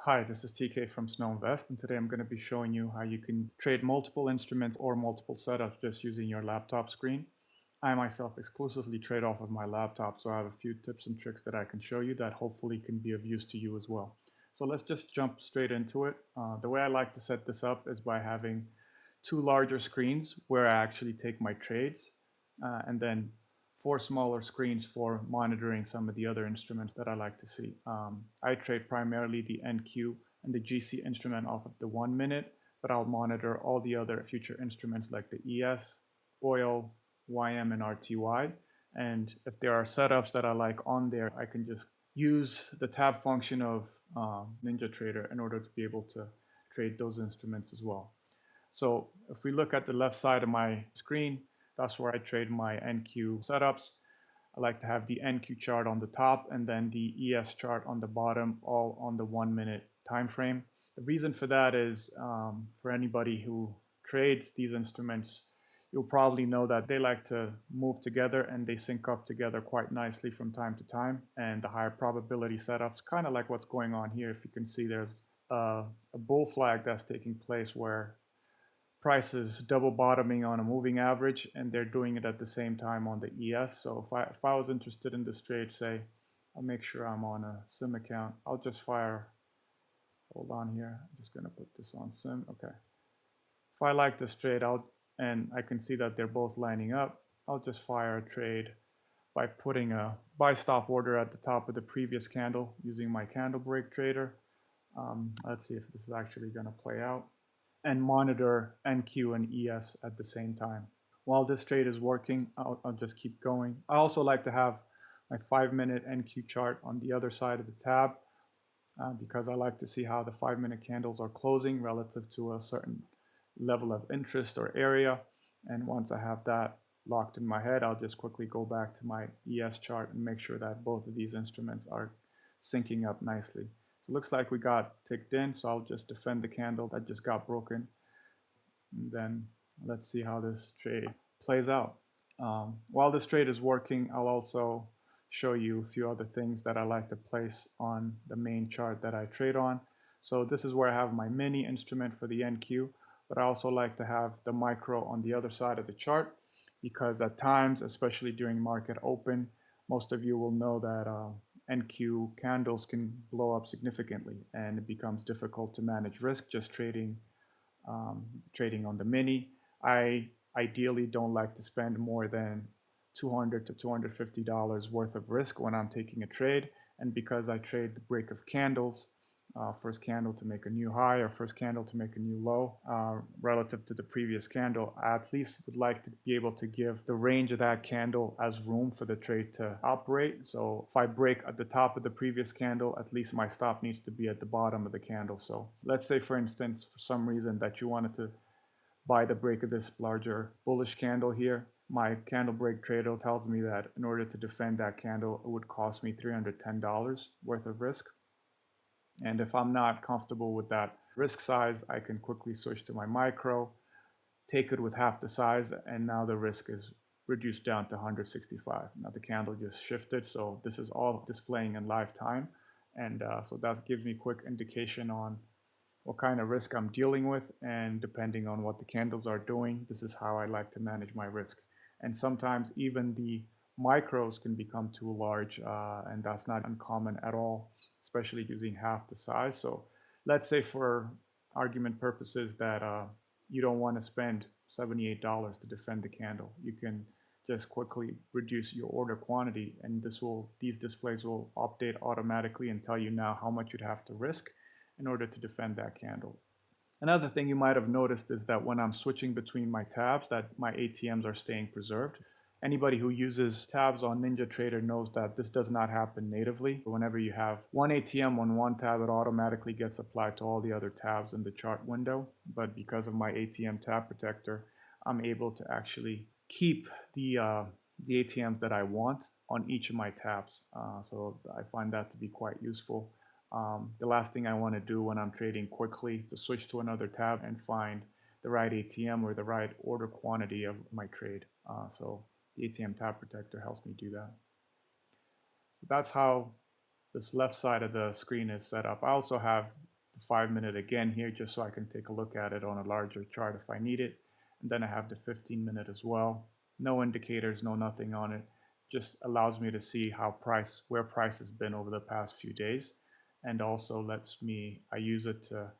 Hi, this is TK from Snow Invest, and today I'm going to be showing you how you can trade multiple instruments or multiple setups just using your laptop screen. I myself exclusively trade off of my laptop, so I have a few tips and tricks that I can show you that hopefully can be of use to you as well. So let's just jump straight into it. The way I like to set this up is by having two larger screens where I actually take my trades, and then four smaller screens for monitoring some of the other instruments that I like to see. I trade primarily the NQ and the GC instrument off of the 1 minute, but I'll monitor all the other future instruments like the ES, oil, YM, and RTY. And if there are setups that I like on there, I can just use the tab function of NinjaTrader in order to be able to trade those instruments as well. So if we look at the left side of my screen, that's where I trade my NQ setups. I like to have the NQ chart on the top and then the ES chart on the bottom, all on the 1 minute time frame. The reason for that is for anybody who trades these instruments, you'll probably know that they like to move together and they sync up together quite nicely from time to time. And the higher probability setups, kind of like what's going on here. If you can see, there's a bull flag that's taking place where price is double bottoming on a moving average, and they're doing it at the same time on the ES. So if I was interested in this trade, say, I'll make sure I'm on a sim account. I'll just fire, hold on here. I'm just going to put this on sim. Okay. If I like this trade out and I can see that they're both lining up, I'll just fire a trade by putting a buy stop order at the top of the previous candle using my candle break trader. Let's see if this is actually going to play out, and monitor NQ and ES at the same time. While this trade is working, I'll just keep going. I also like to have my 5-minute NQ chart on the other side of the tab because I like to see how the 5-minute candles are closing relative to a certain level of interest or area. And once I have that locked in my head, I'll just quickly go back to my ES chart and make sure that both of these instruments are syncing up nicely. So it looks like we got ticked in, so I'll just defend the candle that just got broken. And then let's see how this trade plays out. While this trade is working, I'll also show you a few other things that I like to place on the main chart that I trade on. So this is where I have my mini instrument for the NQ, but I also like to have the micro on the other side of the chart because at times, especially during market open, most of you will know that NQ candles can blow up significantly and it becomes difficult to manage risk just trading on the mini. I ideally don't like to spend more than $200 to $250 worth of risk when I'm taking a trade. And because I trade the break of candles, first candle to make a new high or first candle to make a new low relative to the previous candle, I at least would like to be able to give the range of that candle as room for the trade to operate. So if I break at the top of the previous candle, at least my stop needs to be at the bottom of the candle. So let's say, for instance, for some reason that you wanted to buy the break of this larger bullish candle here. My candle break trader tells me that in order to defend that candle, it would cost me $310 worth of risk. And if I'm not comfortable with that risk size, I can quickly switch to my micro, take it with half the size, and now the risk is reduced down to 165. Now the candle just shifted, so this is all displaying in live time. And so that gives me quick indication on what kind of risk I'm dealing with, and depending on what the candles are doing, this is how I like to manage my risk. And sometimes even the micros can become too large, and that's not uncommon at all, especially using half the size. So let's say for argument purposes that you don't want to spend $78 to defend the candle. You can just quickly reduce your order quantity, and these displays will update automatically and tell you now how much you'd have to risk in order to defend that candle. Another thing you might have noticed is that when I'm switching between my tabs, that my ATMs are staying preserved. Anybody who uses tabs on NinjaTrader knows that this does not happen natively. Whenever you have one ATM on one tab, it automatically gets applied to all the other tabs in the chart window. But because of my ATM tab protector, I'm able to actually keep the ATMs that I want on each of my tabs. So I find that to be quite useful. The last thing I want to do when I'm trading quickly to switch to another tab and find the right ATM or the right order quantity of my trade. So the ATM tab protector helps me do that. So that's how this left side of the screen is set up. I also have the 5-minute again here just so I can take a look at it on a larger chart if I need it. And then I have the 15-minute as well. No indicators, no nothing on it. Just allows me to see where price has been over the past few days. And also I use it to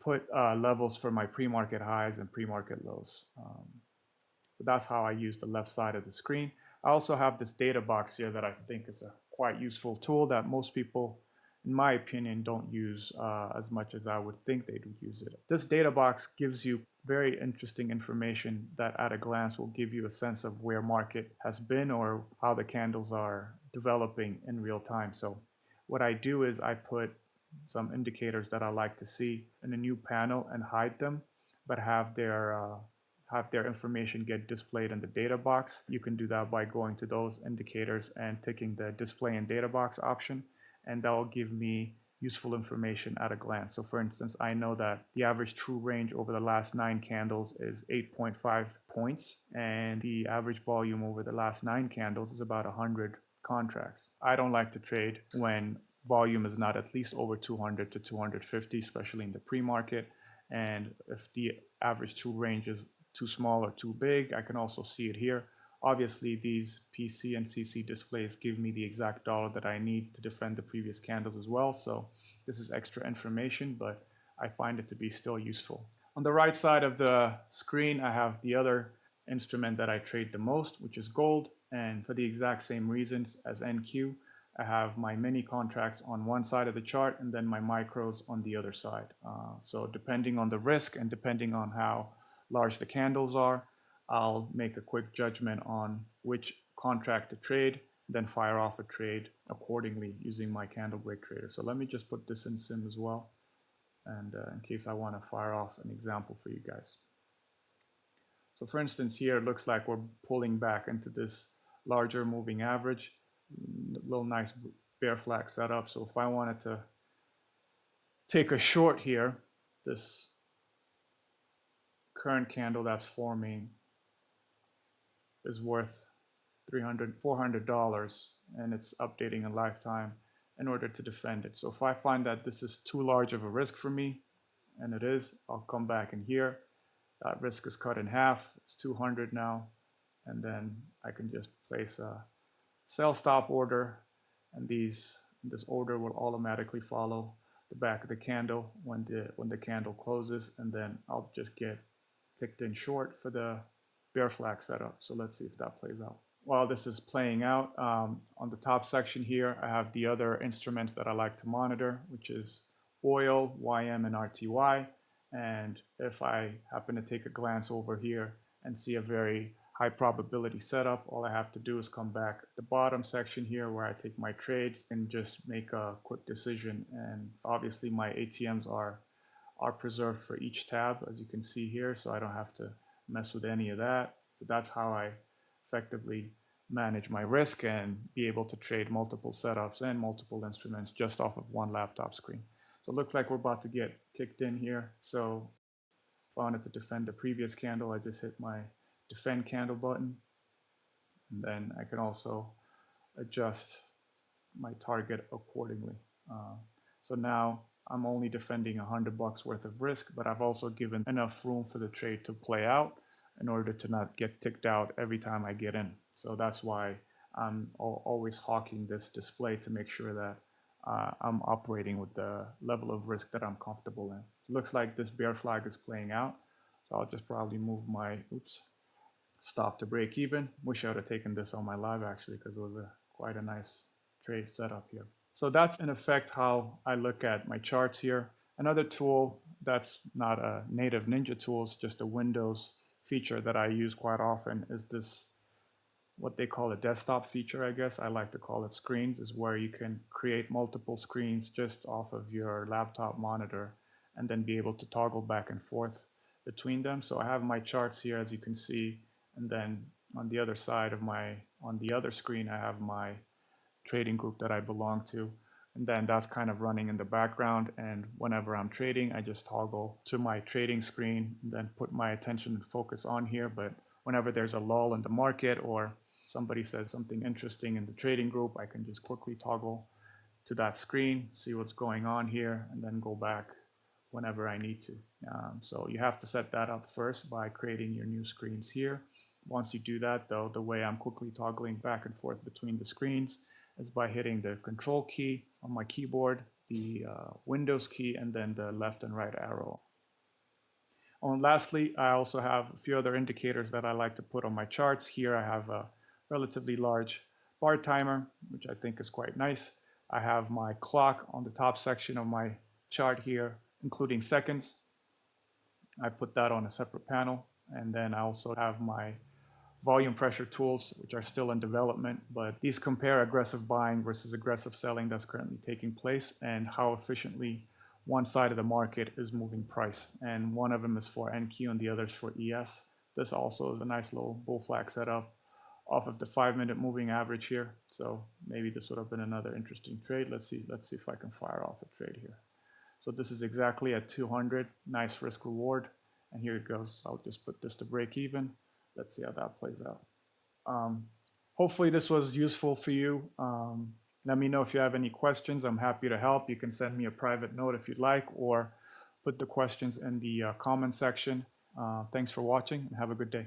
put levels for my pre-market highs and pre-market lows. So that's how I use the left side of the screen. I also have this data box here that I think is a quite useful tool that most people, in my opinion, don't use as much as I would think they would use it. This data box gives you very interesting information that at a glance will give you a sense of where market has been or how the candles are developing in real time. So what I do is I put some indicators that I like to see in a new panel and hide them, but have their information get displayed in the data box. You can do that by going to those indicators and ticking the display in data box option, and that will give me useful information at a glance. So for instance, I know that the average true range over the last 9 candles is 8.5 points, and the average volume over the last 9 candles is about 100 contracts. I don't like to trade when volume is not at least over 200 to 250, especially in the pre-market. And if the average true range is too small or too big, I can also see it here. Obviously, these PC and CC displays give me the exact dollar that I need to defend the previous candles as well. So this is extra information, but I find it to be still useful. On the right side of the screen, I have the other instrument that I trade the most, which is gold. And for the exact same reasons as NQ, I have my mini contracts on one side of the chart and then my micros on the other side. So depending on the risk and depending on how large the candles are, I'll make a quick judgment on which contract to trade, then fire off a trade accordingly using my candle break trader. So let me just put this in sim as well, and in case I want to fire off an example for you guys. So for instance, here it looks like we're pulling back into this larger moving average, little nice bear flag setup. So if I wanted to take a short here, this current candle that's forming is worth $400, and it's updating a lifetime in order to defend it. So if I find that this is too large of a risk for me, and it is, I'll come back in here. That risk is cut in half. It's 200 now, and then I can just place a sell stop order, and this order will automatically follow the back of the candle when the candle closes, and then I'll just get ticked in short for the bear flag setup. So let's see if that plays out. While this is playing out, on the top section here, I have the other instruments that I like to monitor, which is oil, YM, and RTY. And if I happen to take a glance over here and see a very high probability setup, all I have to do is come back at the bottom section here where I take my trades and just make a quick decision. And obviously my ATMs are preserved for each tab, as you can see here, so I don't have to mess with any of that. So that's how I effectively manage my risk and be able to trade multiple setups and multiple instruments just off of one laptop screen. So it looks like we're about to get kicked in here. So if I wanted to defend the previous candle, I just hit my defend candle button. And then I can also adjust my target accordingly. So now I'm only defending $100 worth of risk, but I've also given enough room for the trade to play out in order to not get ticked out every time I get in. So that's why I'm always hawking this display to make sure that I'm operating with the level of risk that I'm comfortable in. So it looks like this bear flag is playing out. So I'll just probably move my, stop to break even. Wish I would have taken this on my live actually, because it was quite a nice trade setup here. So that's in effect how I look at my charts here. Another tool that's not a native Ninja tool, it's just a Windows feature that I use quite often, is this, what they call a desktop feature, I guess. I like to call it screens, is where you can create multiple screens just off of your laptop monitor and then be able to toggle back and forth between them. So I have my charts here, as you can see, and then on the other side of on the other screen, I have my trading group that I belong to. And then that's kind of running in the background. And whenever I'm trading, I just toggle to my trading screen and then put my attention and focus on here. But whenever there's a lull in the market or somebody says something interesting in the trading group, I can just quickly toggle to that screen, see what's going on here, and then go back whenever I need to. So you have to set that up first by creating your new screens here. Once you do that, though, the way I'm quickly toggling back and forth between the screens is by hitting the control key on my keyboard, the Windows key, and then the left and right arrow. And lastly, I also have a few other indicators that I like to put on my charts. Here I have a relatively large bar timer, which I think is quite nice. I have my clock on the top section of my chart here, including seconds. I put that on a separate panel. And then I also have my volume pressure tools, which are still in development, but these compare aggressive buying versus aggressive selling that's currently taking place and how efficiently one side of the market is moving price. And one of them is for NQ and the other is for ES. This also is a nice little bull flag setup off of the 5-minute moving average here. So maybe this would have been another interesting trade. Let's see if I can fire off a trade here. So this is exactly at 200, nice risk reward. And here it goes. I'll just put this to break even. Let's see how that plays out. Hopefully this was useful for you. Let me know if you have any questions. I'm happy to help. You can send me a private note if you'd like, or put the questions in the comment section. Thanks for watching and have a good day.